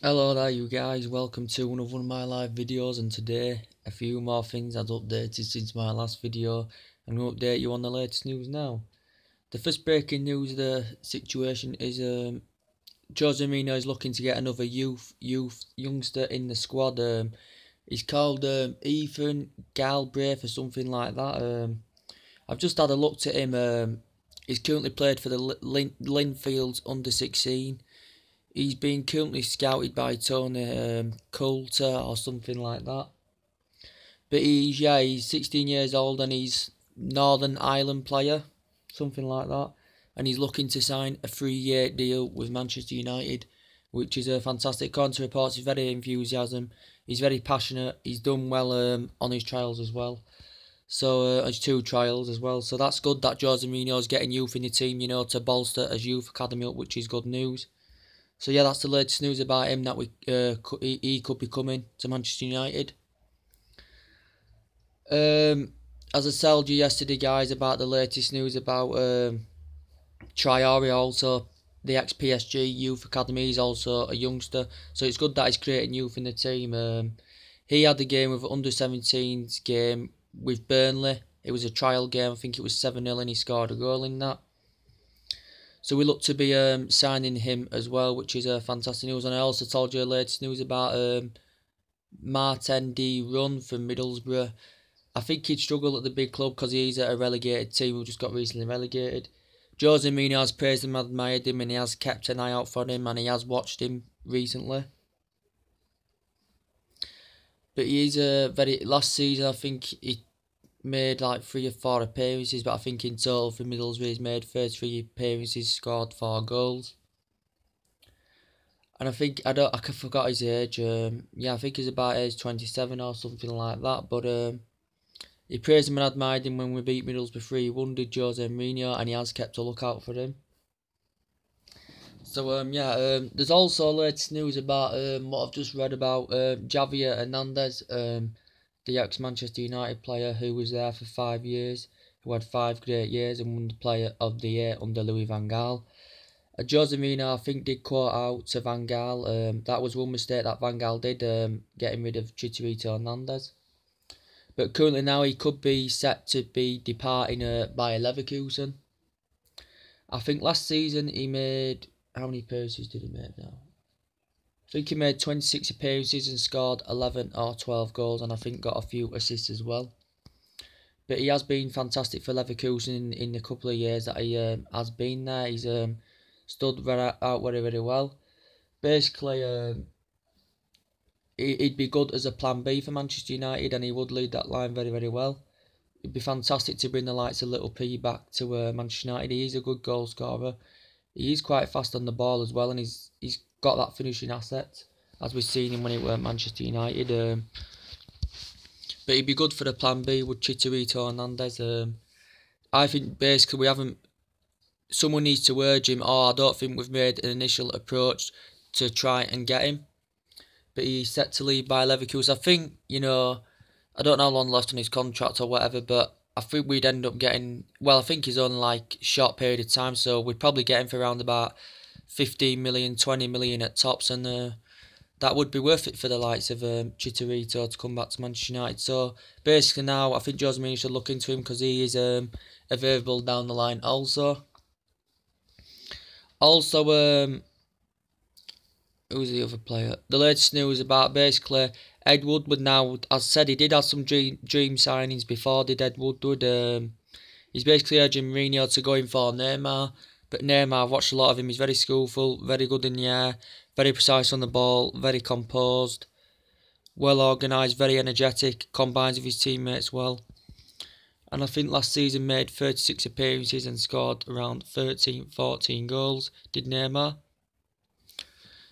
Hello there you guys, welcome to another one of my live videos, and today a few more things I've updated since my last video. I'm going to update you on the latest news now. The first breaking news of the situation is Jose Mourinho is looking to get another youngster in the squad. He's called Ethan Galbraith or something like that. I've just had a look at him. He's currently played for the Linfields under 16. He's been currently scouted by Tony Coulter or something like that. But he's 16 years old and he's Northern Ireland player, something like that. And he's looking to sign a 3-year deal with Manchester United, which is a fantastic. According to reports, he's very enthusiastic. He's very passionate. He's done well on his trials as well. So his 2 trials as well. So that's good that Jose Mourinho is getting youth in the team, to bolster his youth academy up, which is good news. So yeah, that's the latest news about him, that he could be coming to Manchester United. As I told you yesterday, guys, about the latest news about Traore, also the ex-PSG youth academy. He's also a youngster, so it's good that he's creating youth in the team. He had the game with under-17s game with Burnley. It was a trial game. I think it was 7-0, and he scored a goal in that. So we look to be signing him as well, which is fantastic news. And I also told you the latest news about Martin D. Run from Middlesbrough. I think he'd struggle at the big club because he's at a relegated team who just got recently relegated. Jose Mourinho has praised him, admired him, and he has kept an eye out for him, and he has watched him recently. But he's last season I think he made like 3 or 4 appearances, but I think in total for Middlesbrough he's made 33 appearances, scored 4 goals. And I think I forgot his age. I think he's about age 27 or something like that. But he praised him and admired him when we beat Middlesbrough 3-1, did Jose Mourinho, and he has kept a lookout for him. So there's also latest news about what I've just read about Javier Hernandez, the ex-Manchester United player who was there for 5 years, who had 5 great years and won the Player of the Year under Louis van Gaal. Jose Mourinho, I think, did quote out to Van Gaal. That was one mistake that Van Gaal did, getting rid of Chicharito Hernandez. But currently now he could be set to be departing by Leverkusen. I think last season he made... How many appearances did he make now? I think he made 26 appearances and scored 11 or 12 goals, and I think got a few assists as well. But he has been fantastic for Leverkusen in the couple of years that he has been there. He's stood out very, very well. Basically, he'd be good as a plan B for Manchester United, and he would lead that line very, very well. It'd be fantastic to bring the likes of Little P back to Manchester United. He's a good goal scorer. He's quite fast on the ball as well, and he's got that finishing asset, as we've seen him when he was at Manchester United. But he'd be good for the plan B with Chicharito Hernandez. I think basically someone needs to urge him, or I don't think we've made an initial approach to try and get him. But he's set to leave by Leverkusen. I think, I don't know how long left on his contract or whatever, but I think we'd end up getting... Well, I think he's on like short period of time, so we'd probably get him for around about 15 million, 20 million at tops, and that would be worth it for the likes of Chicharito to come back to Manchester United. So basically now I think Jose Mourinho should look into him because he is available down the line also. Who's the other player? The latest news about basically Ed Woodward now, as I said, he did have some dream signings before, did Ed Woodward. He's basically urging Mourinho to go in for Neymar. But Neymar, I've watched a lot of him, he's very skillful, very good in the air, very precise on the ball, very composed, well organised, very energetic, combines with his teammates well. And I think last season made 36 appearances and scored around 13-14 goals, did Neymar.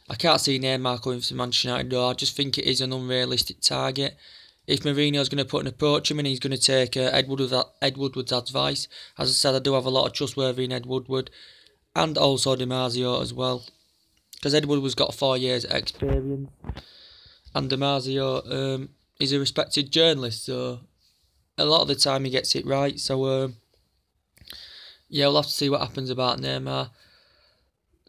I can't see Neymar coming to Manchester United though. I just think it is an unrealistic target. If Mourinho's going to put an approach him and he's going to take Ed Woodward's advice, as I said, I do have a lot of trustworthy in Ed Woodward, and also Di Marzio as well, because Ed Woodward's got 4 years experience, and Di Marzio is a respected journalist, so a lot of the time he gets it right. So yeah, we'll have to see what happens about Neymar.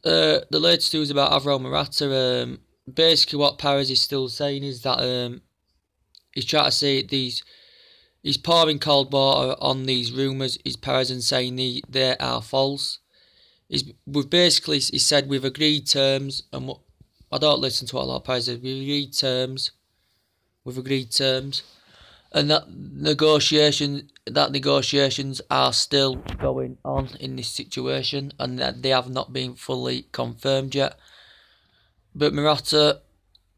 The latest news about Alvaro Morata. basically what Perez is still saying is that he's trying to say he's pouring cold water on these rumours, is Perez, and saying they are false. He said we've agreed terms, and I don't listen to what a lot of Perez says. We've agreed terms, and that negotiations are still going on in this situation, and that they have not been fully confirmed yet. But Morata,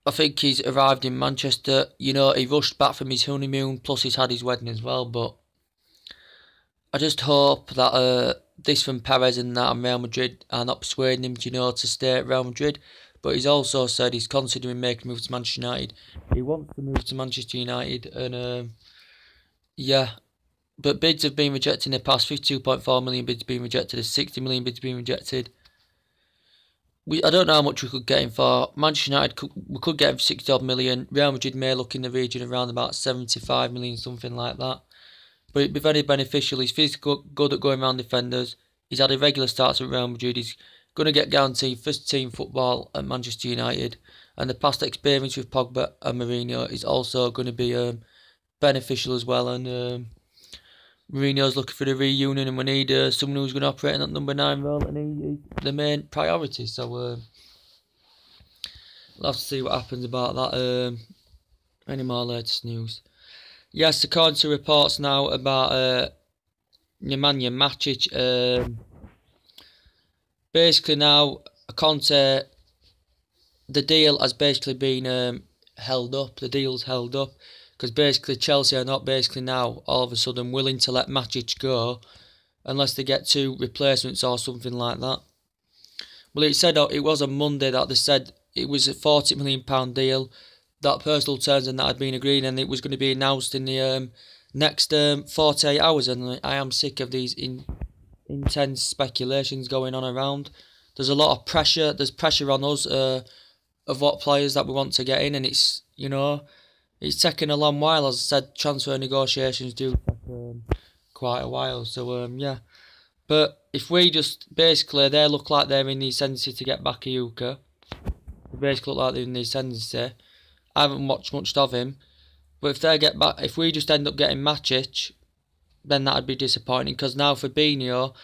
I think he's arrived in Manchester. You know, he rushed back from his honeymoon, plus he's had his wedding as well. But I just hope that this from Perez and that and Real Madrid are not persuading him, to stay at Real Madrid. But he's also said he's considering making a move to Manchester United. He wants to move to Manchester United, and yeah. But bids have been rejected in the past. 52.4 million bids been rejected. There's 60 million bids been rejected. I don't know how much we could get him for. Manchester United, we could get him for 60 odd million. Real Madrid may look in the region around about 75 million, something like that. But it'd be very beneficial. He's physically good at going around defenders. He's had irregular starts at Real Madrid. He's going to get guaranteed first team football at Manchester United. And the past experience with Pogba and Mourinho is also going to be beneficial as well. And Mourinho's looking for the reunion, and we need someone who's going to operate in that number 9 role, and he's the main priority. So we'll have to see what happens about that. Any more latest news? Yes, according to reports now about Nemanja Matic, basically now, Conte, the deal has basically been held up. The deal's held up. Because basically Chelsea are not basically now all of a sudden willing to let Matic go unless they get 2 replacements or something like that. Well, it was on Monday that they said it was a £40 million deal, that personal terms and that had been agreed, and it was going to be announced in the next 48 hours. And I am sick of these intense speculations going on around. There's a lot of pressure. There's pressure on us of what players that we want to get in, and it's, it's taken a long while. As I said, transfer negotiations do take quite a while. So, yeah. But if we just, basically, they look like they're in the ascendancy to get Bakayuka. They basically look like they're in the ascendancy. I haven't watched much of him. But if they get back, if we just end up getting Matic, then that'd be disappointing. Because now Fabinho,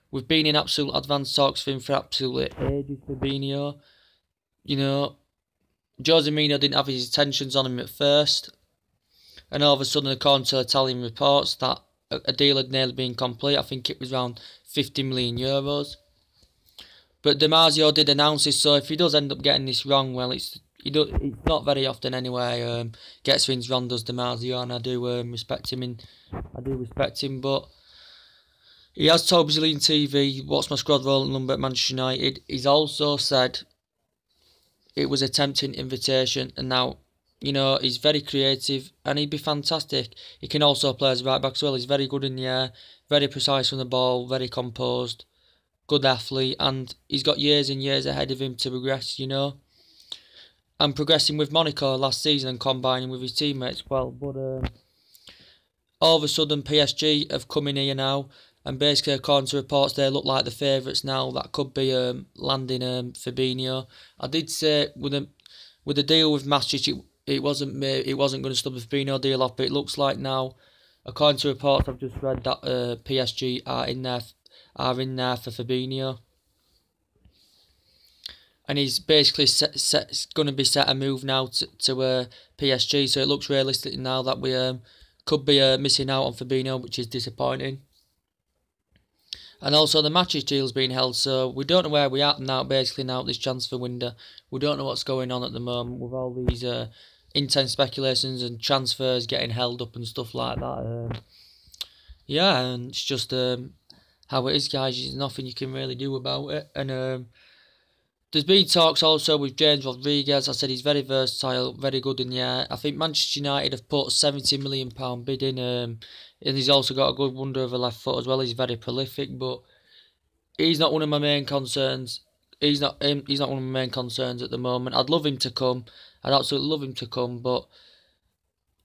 we've been in absolute advanced talks for him for absolutely ages. Fabinho, Jose Mourinho didn't have his attentions on him at first, and all of a sudden, according to Italian reports, that a deal had nearly been complete. I think it was around €50 million. But Di Marzio did announce this, so if he does end up getting this wrong, well, it's not very often anyway. Gets things wrong, does Di Marzio, and I do respect him. But he has told Brazilian TV, "What's my squad role number at Manchester United?" He's also said it was a tempting invitation, and now, he's very creative, and he'd be fantastic. He can also play as right back as well. He's very good in the air, very precise from the ball, very composed, good athlete, and he's got years and years ahead of him to progress, and progressing with Monaco last season and combining with his teammates well. But all of a sudden, PSG have come in here now, and basically, according to reports, they look like the favourites now. That could be landing Fabinho. I did say with the deal with Matic, it wasn't going to stop the Fabinho deal off, but it looks like now, according to reports I've just read, that PSG are in there for Fabinho, and he's basically going to be set a move now to PSG. So it looks realistic now that we could be missing out on Fabinho, which is disappointing. And also the Matic deal's been held, so we don't know where we are now, basically now at this transfer window. We don't know what's going on at the moment with all these intense speculations and transfers getting held up and stuff like that. Yeah, and it's just how it is, guys. There's nothing you can really do about it. And there's been talks also with James Rodriguez. I said he's very versatile, very good in the air. I think Manchester United have put £70 million bid in, and he's also got a good wonder of a left foot as well. He's very prolific, but he's not one of my main concerns. He's not one of my main concerns at the moment. I'd love him to come. I'd absolutely love him to come, but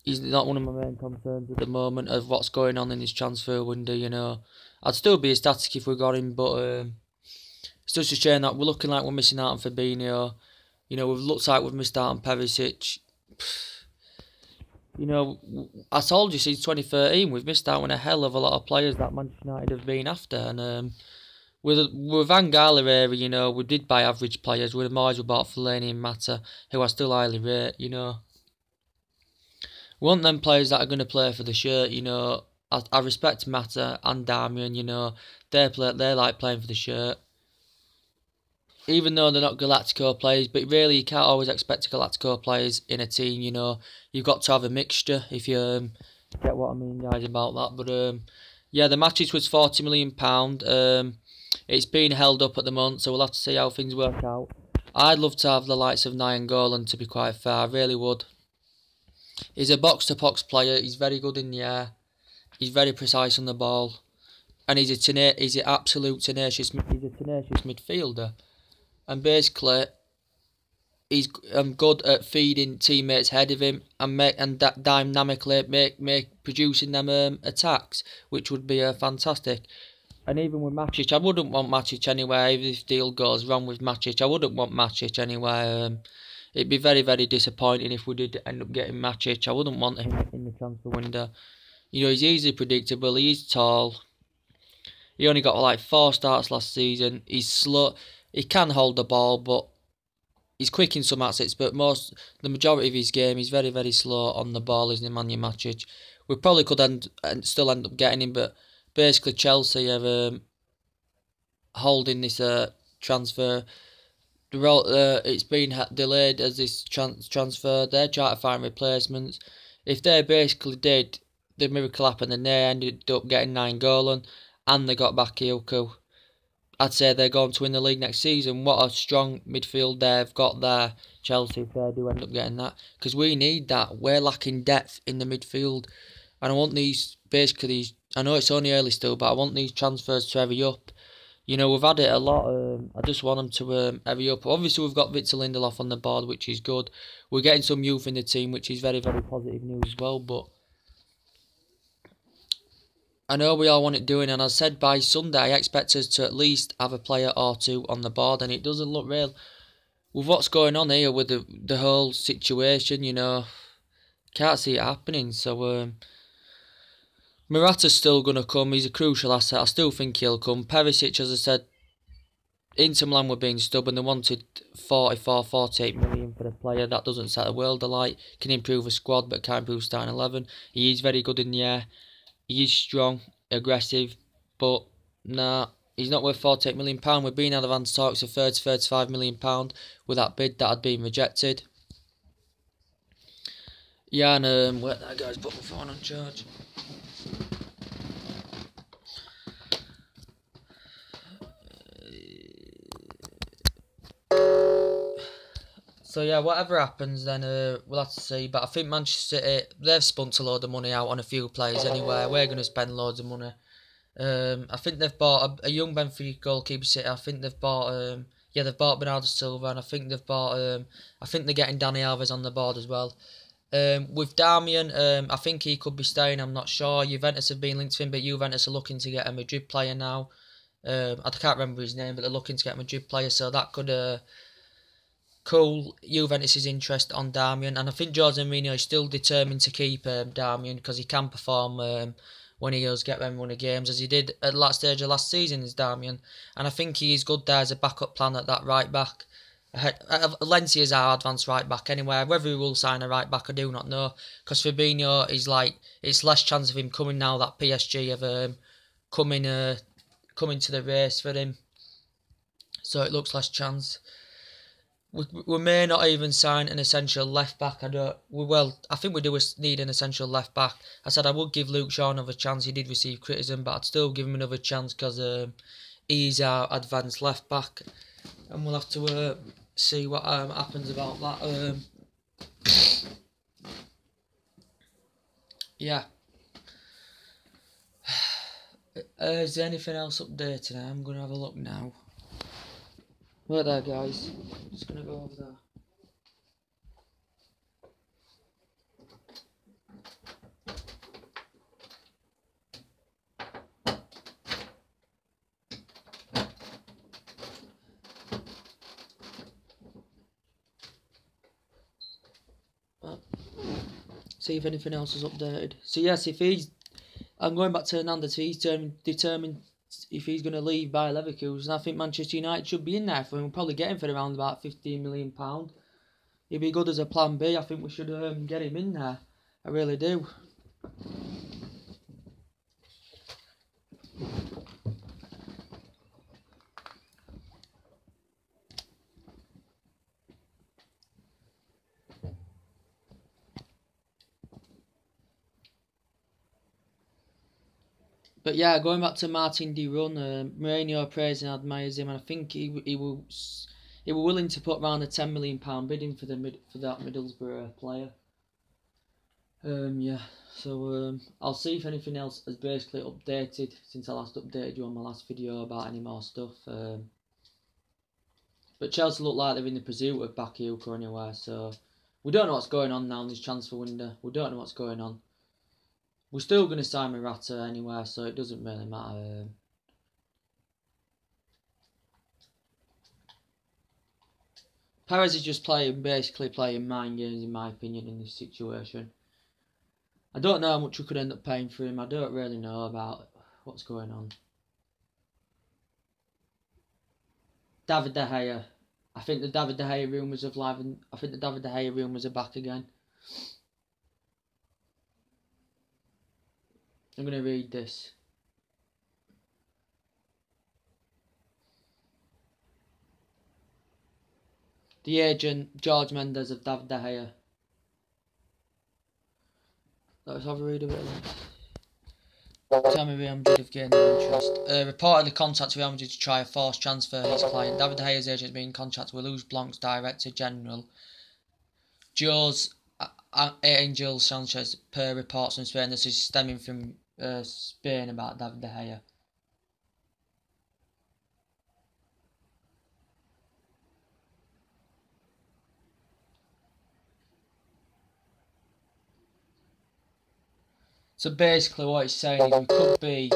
he's not one of my main concerns at the moment of what's going on in this transfer window. I'd still be ecstatic if we got him, but it's just a shame that we're looking like we're missing out on Fabinho. You know, we've looked like we've missed out on Perisic. You know, I told you since 2013 we've missed out on a hell of a lot of players that Manchester United have been after, and with Van Gaal era, you know, we did buy average players. With Moyes, we bought Fellaini and Mata, who I still highly rate. You know, we want them players that are going to play for the shirt. You know, I respect Mata and Darmian. You know, they like playing for the shirt. Even though they're not Galactico players, but really you can't always expect Galactico players in a team, you know. You've got to have a mixture, if you get what I mean, guys, about that. But, yeah, the matches was £40 million. It's been held up at the moment, so we'll have to see how things work out. I'd love to have the likes of Nainggolan, to be quite fair, I really would. He's a box-to-box player, he's very good in the air, he's very precise on the ball, and he's an absolute tenacious midfielder. And basically, he's good at feeding teammates ahead of him and dynamically producing them attacks, which would be fantastic. And even with Matic, I wouldn't want Matic anyway. If this deal goes wrong with Matic, I wouldn't want Matic anyway. It'd be very, very disappointing if we did end up getting Matic. I wouldn't want him in the transfer window. You know, he's easily predictable. He's tall. He only got like 4 starts last season. He's slow. He can hold the ball, but he's quick in some assets. But the majority of his game, he's very, very slow on the ball, isn't he, Nemanja Matic? We probably could still end up getting him, but basically Chelsea are holding this transfer. It's been delayed as this transfer. They're trying to find replacements. If they basically did, the miracle happened and they ended up getting Nainggolan and they got Bakayoko, I'd say they're going to win the league next season. What a strong midfield they've got there, Chelsea, if they do end up getting that. Because we need that. We're lacking depth in the midfield. And I want I know it's only early still, but I want these transfers to hurry up. You know, we've had it a lot. I just want them to hurry up. Obviously, we've got Victor Lindelof on the board, which is good. We're getting some youth in the team, which is very, very positive news as well. But I know we all want it doing, and I said by Sunday I expect us to at least have a player or two on the board, and it doesn't look real. With what's going on here with the whole situation, you know, can't see it happening. So, Morata's still going to come. He's a crucial asset. I still think he'll come. Perisic, as I said, Inter Milan were being stubborn. They wanted 48 million for a player. That doesn't set the world alight. Can improve a squad, but can't improve starting 11. He is very good in the air. He is strong, aggressive, but nah, he's not worth £48 million. We're being advanced talks of £30 to £35 million with that bid that had been rejected. Yeah, and wait, that guy's put my phone on charge. So yeah, whatever happens, then we'll have to see. But I think Manchester City, they've spent a load of money out on a few players anyway. We're going to spend loads of money. I think they've bought a young Benfica goalkeeper. City. I think they've bought they've bought Bernardo Silva, and I think they've bought I think they're getting Dani Alves on the board as well. With Darmian, I think he could be staying. I'm not sure. Juventus have been linked to him, but Juventus are looking to get a Madrid player now. I can't remember his name, but they're looking to get a Madrid player, so that could cool Juventus' interest on Darmian, and I think Jose Mourinho is still determined to keep Darmian because he can perform when he does get them run of games, as he did at the last stage of last season as Darmian, and I think he is good there as a backup plan at that right back. Valencia is our advanced right back anyway. Whether we will sign a right back, I do not know, because Fabinho is like, it's less chance of him coming now that PSG have coming to the race for him, so it looks less chance. We may not even sign an essential left back. I think we do need an essential left back. I said I would give Luke Shaw another chance. He did receive criticism, but I'd still give him another chance because he's our advanced left back, and we'll have to see what happens about that. Yeah. Is there anything else updated? I'm gonna have a look now. Right there, guys. Just gonna go over there. See if anything else is updated. So yes, if he's, I'm going back to Hernandez. He's determined if he's going to leave by Leverkusen. I think Manchester United should be in there for him. We'll probably get him for around about £15 million. He'd be good as a plan B. I think we should get him in there. I really do. But yeah, going back to Martin de Roon, Mourinho praising and admires him, and I think he were willing to put around a £10 million bid in for that Middlesbrough player. Yeah, so I'll see if anything else has basically updated since I last updated you on my last video about any more stuff. But Chelsea look like they're in the pursuit of Bakayoko anyway, so we don't know what's going on now in this transfer window. We don't know what's going on. We're still going to sign Morata anyway, so it doesn't really matter. Perez is just basically playing mind games in my opinion in this situation. I don't know how much we could end up paying for him. I don't really know about what's going on. David De Gea. I think the David De Gea rumours have livened. I think the David De Gea rumours are back again. I'm going to read this. The agent, George Mendes of David De Gea. Let's have a read of it. Tell me Real Madrid have gained interest. Reportedly contacted Real Madrid to try a forced transfer of his client. David De Gea's agent has been in contact with Luis Blanc's Director General, Jose Angel Sanchez, per reports from Spain. This is stemming from Spain about David De Gea. So basically what it's saying is we could be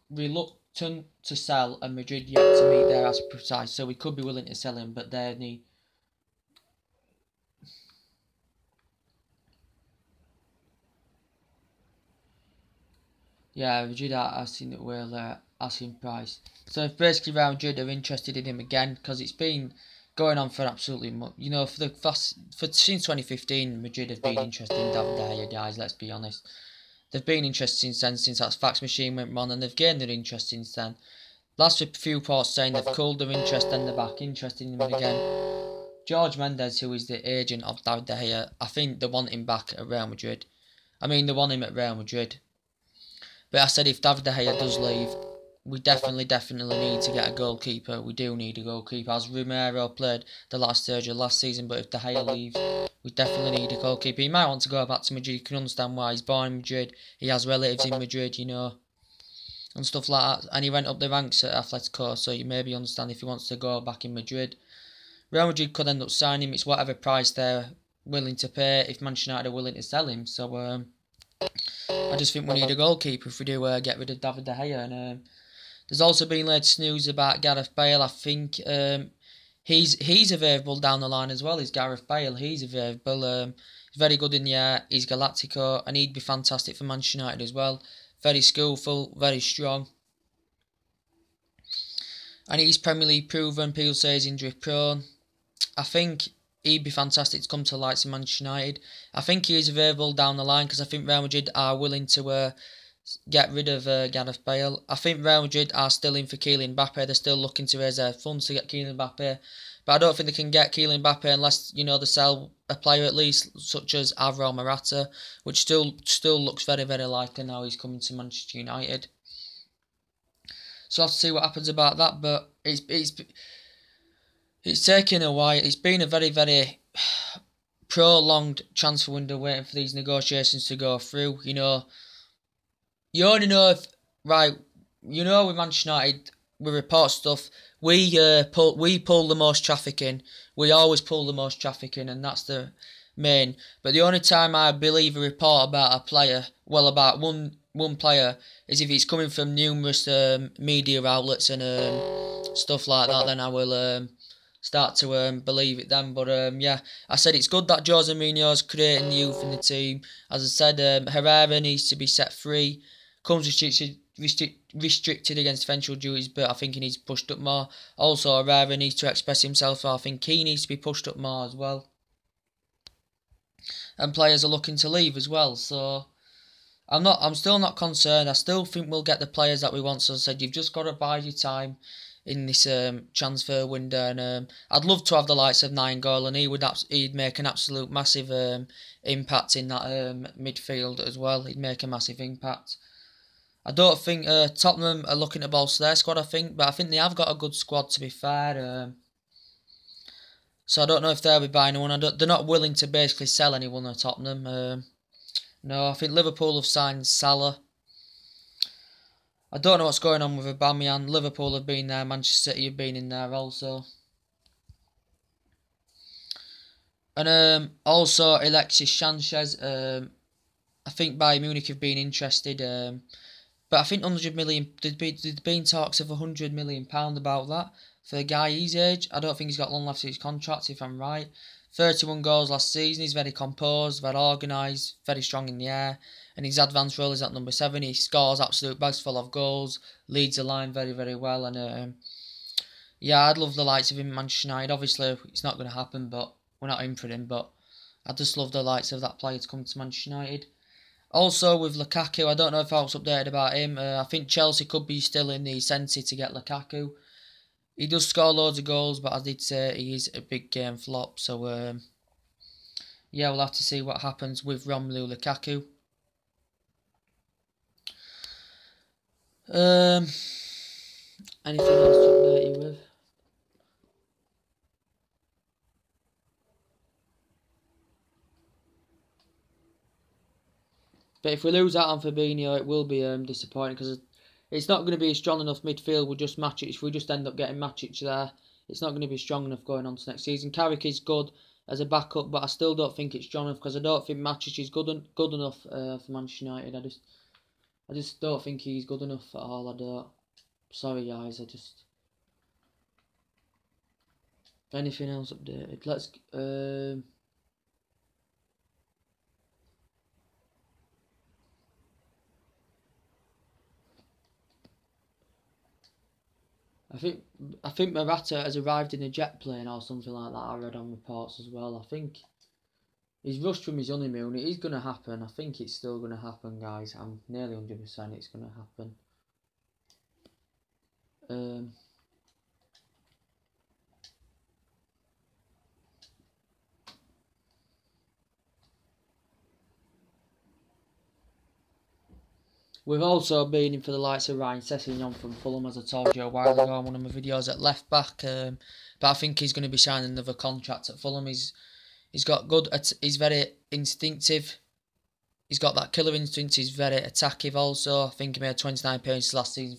reluctant to sell and Madrid yet to meet their appetite. So we could be willing to sell him, but they need... Yeah, Madrid are asking that we're asking price. So if basically Real Madrid are interested in him again, because it's been going on for absolutely, you know, since 2015, Madrid have been interested in David De Gea, guys. Let's be honest. They've been interested since then, since that fax machine went wrong, and they've gained their interest since then. Last few reports saying they've cooled their interest and they're back interested in him again. George Mendes, who is the agent of David De Gea, I think they want him back at Real Madrid. I mean, they want him at Real Madrid. But I said if David De Gea does leave, we definitely need to get a goalkeeper. We do need a goalkeeper. As Romero played the last stage of last season, but if De Gea leaves, we definitely need a goalkeeper. He might want to go back to Madrid. You can understand why. He's born in Madrid. He has relatives in Madrid, you know, and stuff like that. And he went up the ranks at Atletico, so you maybe understand if he wants to go back in Madrid. Real Madrid could end up signing him. It's whatever price they're willing to pay if Manchester United are willing to sell him. So I just think we need a goalkeeper if we do get rid of David De Gea. And there's also been latest news about Gareth Bale. I think he's available down the line as well. Is Gareth Bale? He's available. He's very good in the air. He's Galactico, and he'd be fantastic for Manchester United as well. Very skillful, very strong, and he's Premier League proven. People say he's injury prone. I think he'd be fantastic to come to the likes of Manchester United. I think he is available down the line because I think Real Madrid are willing to get rid of Gareth Bale. I think Real Madrid are still in for Kylian Mbappe. They're still looking to raise their funds to get Kylian Mbappe. But I don't think they can get Kylian Mbappe unless, you know, they sell a player at least, such as Alvaro Morata, which still looks very, very likely now he's coming to Manchester United. So I'll have to see what happens about that. But it's taken a while. It's been a very, very prolonged transfer window waiting for these negotiations to go through. You know, you only know if, right, you know, with Manchester United, we report stuff. We pull the most traffic in. We always pull the most traffic in, and that's the main. But the only time I believe a report about a player, well, about one player, is if it's coming from numerous media outlets and stuff like that. Then I will start to believe it then. But yeah, I said it's good that Jose Mourinho's creating the youth in the team. As I said, Herrera needs to be set free. Comes restricted against defensive duties, but I think he needs pushed up more. Also, Herrera needs to express himself, so I think he needs to be pushed up more as well. And players are looking to leave as well, so I'm still not concerned. I still think we'll get the players that we want. So I said, you've just got to bide your time in this transfer window, and I'd love to have the likes of Nainggolan, and he'd make an absolute massive impact in that midfield as well. He'd make a massive impact. I don't think Tottenham are looking to bolster their squad, but I think they have got a good squad, to be fair. So I don't know if they'll be buying one. They're not willing to basically sell anyone at Tottenham. No, I think Liverpool have signed Salah. I don't know what's going on with Aubameyang. Liverpool have been there. Manchester City have been in there also. And also Alexis Sanchez. I think Bayern Munich have been interested. But I think 100 million. There'd been talks of £100 million about that for a guy his age. I don't think he's got long left in his contract, if I'm right. 31 goals last season. He's very composed, very organised, very strong in the air. And his advanced role is at number 7. He scores absolute bags full of goals, leads the line very, very well. And yeah, I'd love the likes of him at Manchester United. Obviously, it's not going to happen, but we're not in for him. But I just love the likes of that player to come to Manchester United. Also with Lukaku, I don't know if I was updated about him. I think Chelsea could be still in the incentive to get Lukaku. He does score loads of goals, but as I did say, he is a big game flop. So, yeah, we'll have to see what happens with Romelu Lukaku. Anything else to update you with? But if we lose out on Fabinho, it will be disappointing, because it's not going to be a strong enough midfield. We'll just match it. If we just end up getting Matic there, it's not going to be strong enough going on to next season. Carrick is good as a backup, but I still don't think it's strong enough, because I don't think Matic is good enough for Manchester United. I just don't think he's good enough at all. I don't. Sorry guys, anything else updated? Let's I think Morata has arrived in a jet plane or something like that. I read on reports as well. I think he's rushed from his honeymoon. It is going to happen. I think it's still going to happen, guys. I'm nearly 100% it's going to happen. We've also been in for the likes of Ryan Sessegnon from Fulham, as I told you a while ago on one of my videos at left back. But I think he's going to be signing another contract at Fulham. He's got good. He's very instinctive. He's got that killer instinct. He's very attacking also. I think he made 29 appearances last season.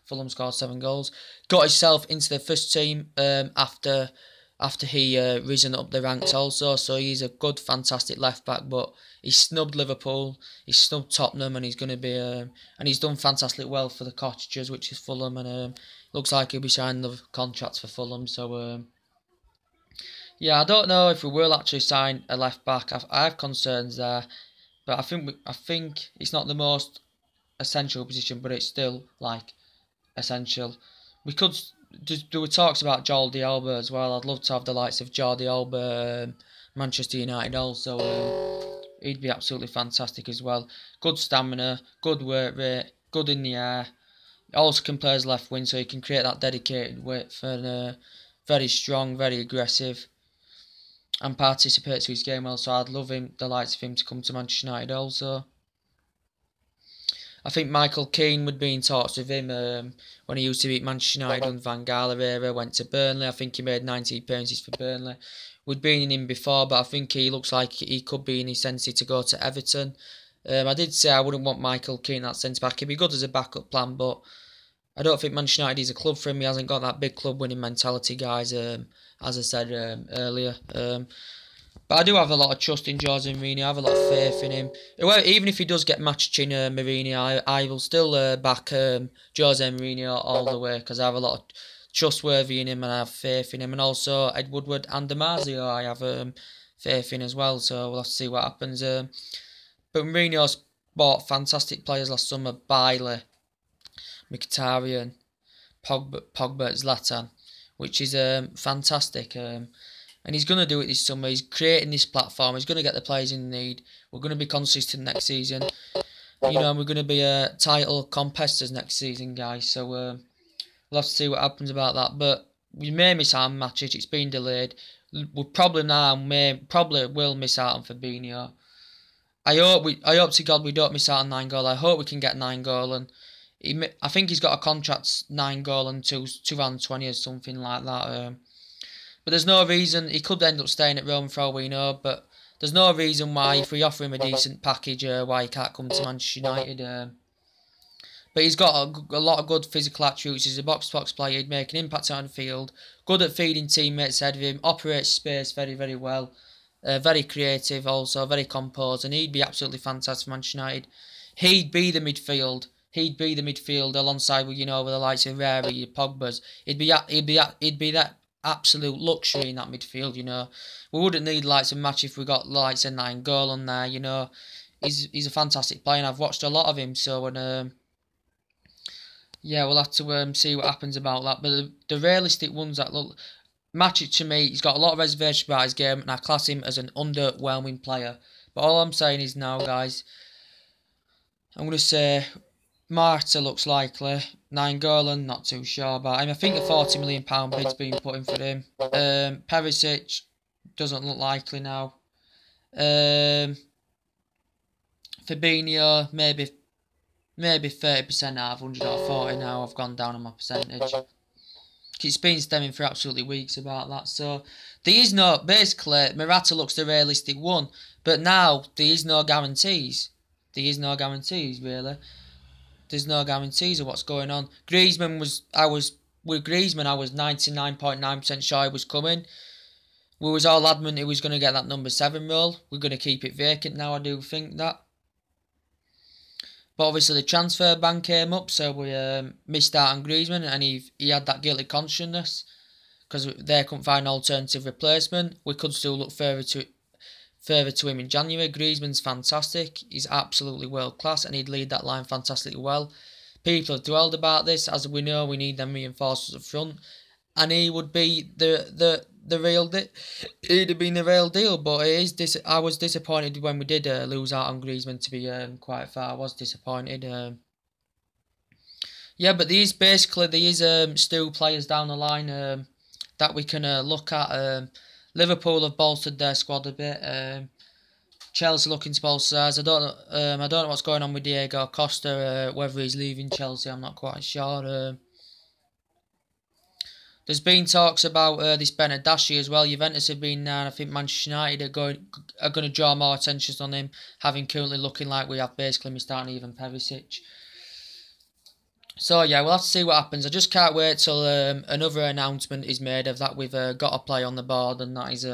Fulham scored 7 goals. Got himself into the first team after he risen up the ranks also. So he's a good, fantastic left back. But he's snubbed Liverpool. He's snubbed Tottenham, and he's going to be and he's done fantastically well for the Cottagers, which is Fulham. And looks like he'll be signing the contracts for Fulham. So yeah, I don't know if we will actually sign a left back. I have concerns there, but I think it's not the most essential position, but it's still like essential. We could. There were talks about Jordi Alba as well. I'd love to have the likes of Jordi Alba, Manchester United also. He'd be absolutely fantastic as well. Good stamina, good work rate, good in the air. He also can play as left wing, so he can create that dedicated width, and very strong, very aggressive, and participate to his game well. So I'd love the likes of him to come to Manchester United also. I think Michael Keane would be in talks with him when he used to be at Manchester United and Van Gaal era, went to Burnley. I think he made 19 appearances for Burnley. We'd been in him before, but I think he looks like he could be in his sense to go to Everton. I did say I wouldn't want Michael Keane that centre back. He'd be good as a backup plan, but I don't think Manchester United is a club for him. He hasn't got that big club winning mentality, guys, as I said earlier. But I do have a lot of trust in Jose Mourinho. I have a lot of faith in him. Even if he does get matched in Mourinho, I will still back Jose Mourinho all the way, because I have a lot of trustworthy in him and I have faith in him. And also Ed Woodward and Damasio I have faith in as well. So we'll have to see what happens. But Mourinho's bought fantastic players last summer. Bailey, Mkhitaryan, Pogba, Zlatan, which is fantastic. And he's going to do it this summer. He's creating this platform. He's going to get the players in need. We're going to be consistent next season. You know, and we're going to be title competitors next season, guys. So we'll have to see what happens about that. But we may miss out on Matic. It's been delayed. We probably will miss out on Fabinho. I hope to God we don't miss out on 9 goal. I hope we can get 9 goal. And I think he's got a contract 9 goal until 2020 or something like that. But there's no reason he could end up staying at Rome for all we know. But there's no reason why, if we offer him a decent package, why he can't come to Manchester United. But he's got a lot of good physical attributes. He's a box-to-box player. He'd make an impact on the field. Good at feeding teammates ahead of him. Operates space very, very well. Very creative also. Very composed. And he'd be absolutely fantastic for Manchester United. He'd be the midfield. He'd be the midfield alongside with, with the likes of Rara, your Pogbas. He'd be that absolute luxury in that midfield, We wouldn't need likes of match if we got likes of 9 goal on there, He's a fantastic player and I've watched a lot of him, so yeah, we'll have to see what happens about that. But the realistic ones that look, Matic to me, he's got a lot of reservations about his game and I class him as an underwhelming player. But all I'm saying is now, guys, I'm going to say Marta looks likely. 9 goal and not too sure about him. I think a £40 million bid's been put in for him. Perisic doesn't look likely now. Fabinho, maybe 30% out of 140 now. I've gone down on my percentage. It's been stemming for absolutely weeks about that. So there is no, basically, Morata looks the realistic one. But now there is no guarantees. There is no guarantees, really. There's no guarantees of what's going on. Griezmann I was 99.9% sure he was coming. We was all adamant he was going to get that number 7 role. We're going to keep it vacant now, I do think that. But obviously the transfer ban came up, so we missed out on Griezmann, and he had that guilty consciousness because they couldn't find an alternative replacement. We could still look further to him in January. Griezmann's fantastic. He's absolutely world class and he'd lead that line fantastically well. People have dwelled about this. As we know, we need them reinforcements up front. And he would be the real deal. He'd have been the real deal. But I was disappointed when we did lose out on Griezmann, to be quite fair. I was disappointed. Yeah, but there is still players down the line that we can look at. Liverpool have bolstered their squad a bit. Chelsea looking to bolster theirs. I don't know what's going on with Diego Costa. Whether he's leaving Chelsea, I'm not quite sure. There's been talks about this Benadashi as well. Juventus have been there, and I think Manchester United are going to draw more attention on him, having currently looking like we have basically missed out on even Perisic. So yeah, we'll have to see what happens. I just can't wait till another announcement is made of that we've got a player on the board and that is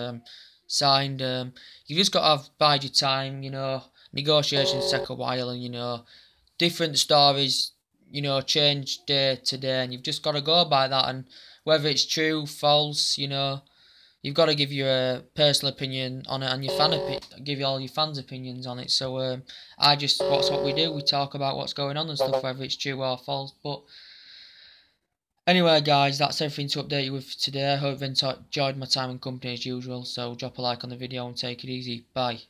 signed. You've just got to bide your time, Negotiations take a while, and different stories, change day to day, and you've just got to go by that. And whether it's true, false, you've got to give your personal opinion on it and your give all your fans' opinions on it. So that's what we do. We talk about what's going on and stuff, whether it's true or false. But anyway, guys, that's everything to update you with today. I hope you've enjoyed my time and company as usual. So drop a like on the video and take it easy. Bye.